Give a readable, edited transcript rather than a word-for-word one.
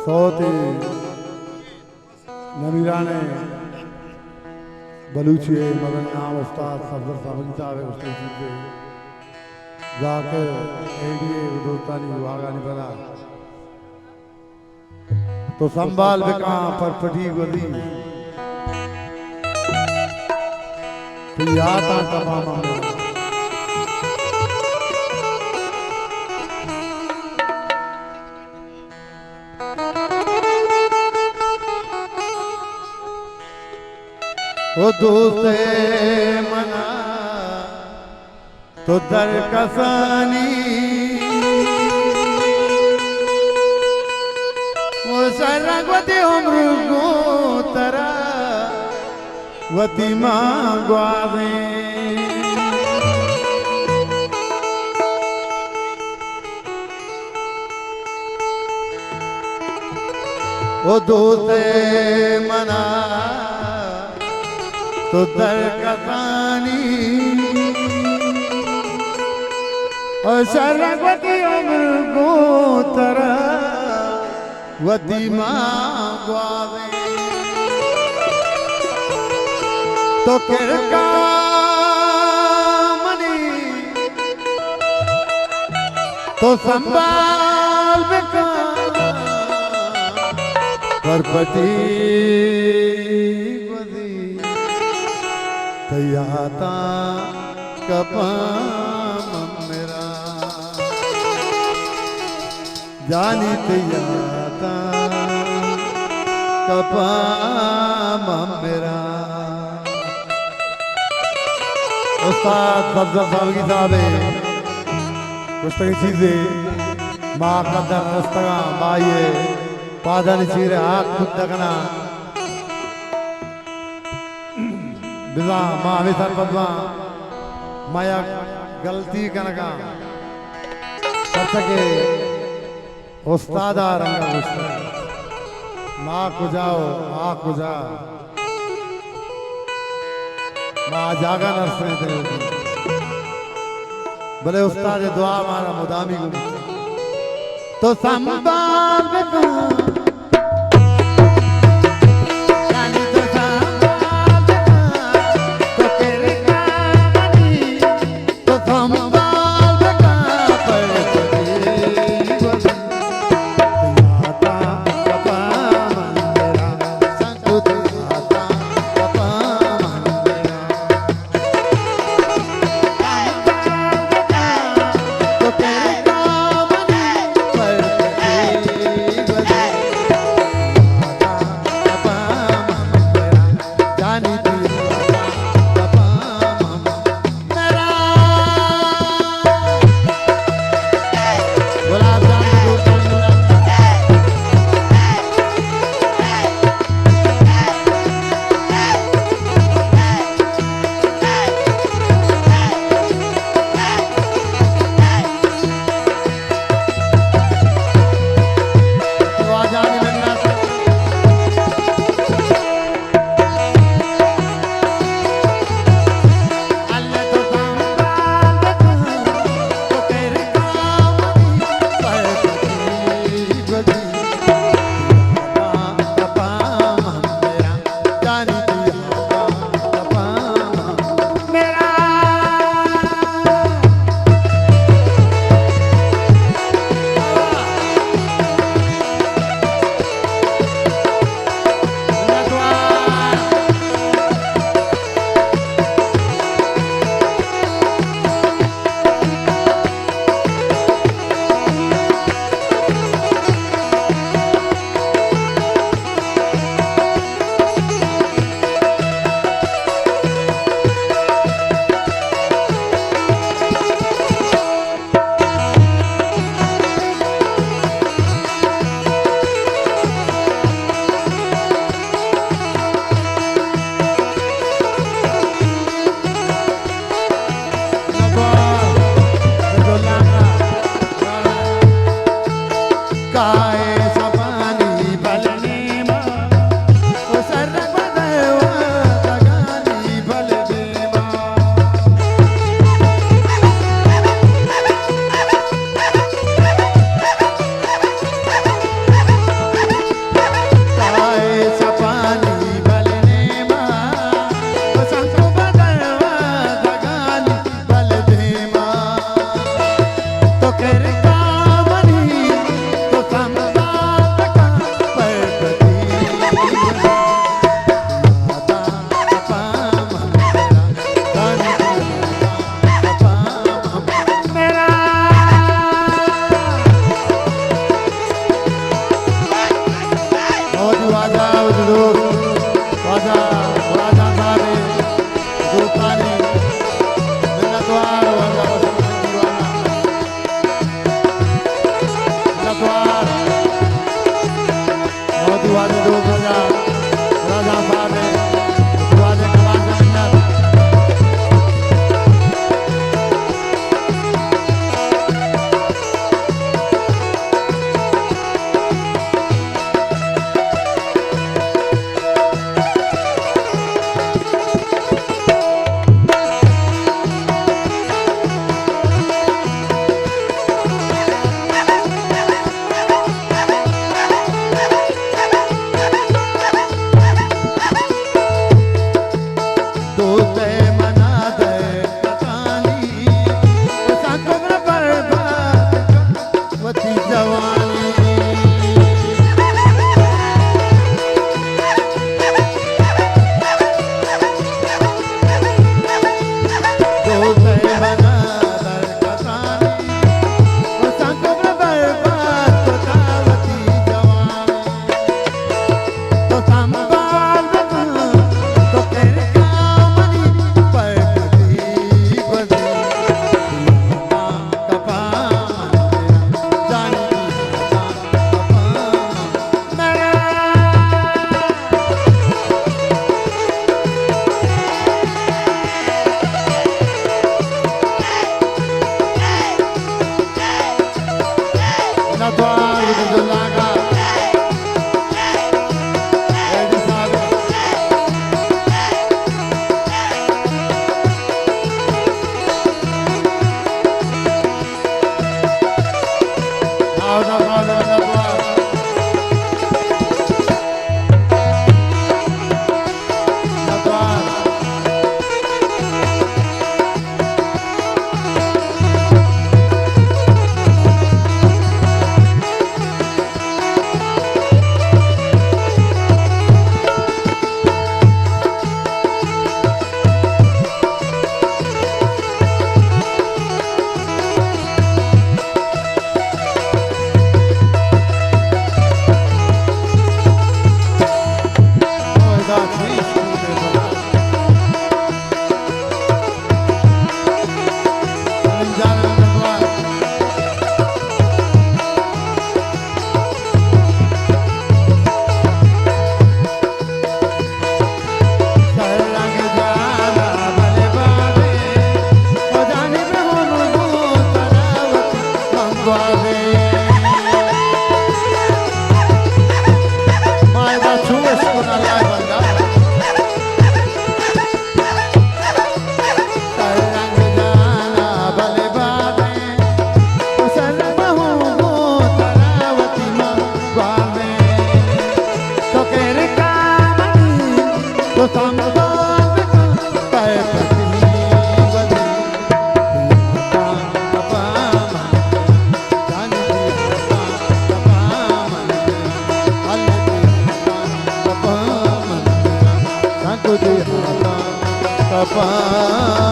सौती नमीराने बलूची मदन नाम उस्ताद सफदर साहब साहब उस्ताद से जाके एडीए उदोतानी वागानी बना तो संभाल बेका पर पटी गदी तो याता तमाम वो दोस्ते मना तो दर कसानी वो सरगवती उम्र को तरा वती मांगवावे वो दोस्ते मना तो दर कसानी और सरगवती उम्र को तरा वती मांगवावे तो किरका मनी तो संभाल बेका परपति तैयाता कपाम मेरा जानी तैयाता कपाम मेरा उस्ताद सफदर साहब की साहब कुछ चीजें माँ कदर रस्तगा माये पादन चीरे आँख खुद दगना बिजा माँ हमेशा पद्मा माया गलती कनका कर सके उस्तादा रंगा मुश्किल माँ को जाओ माँ को जा माँ जागा नरसने दे भले उस्ताद दुआ मारा मुदामी को तो संभाल बेका वाजा उजदूर वाजा वाजा सारे दोस्तानी मिन्नतवार वाजा दीवाना मिन्नतवार मोदी वाजे दो वाजा वाजा सारे वाजे कमाल से मिन्नत Papa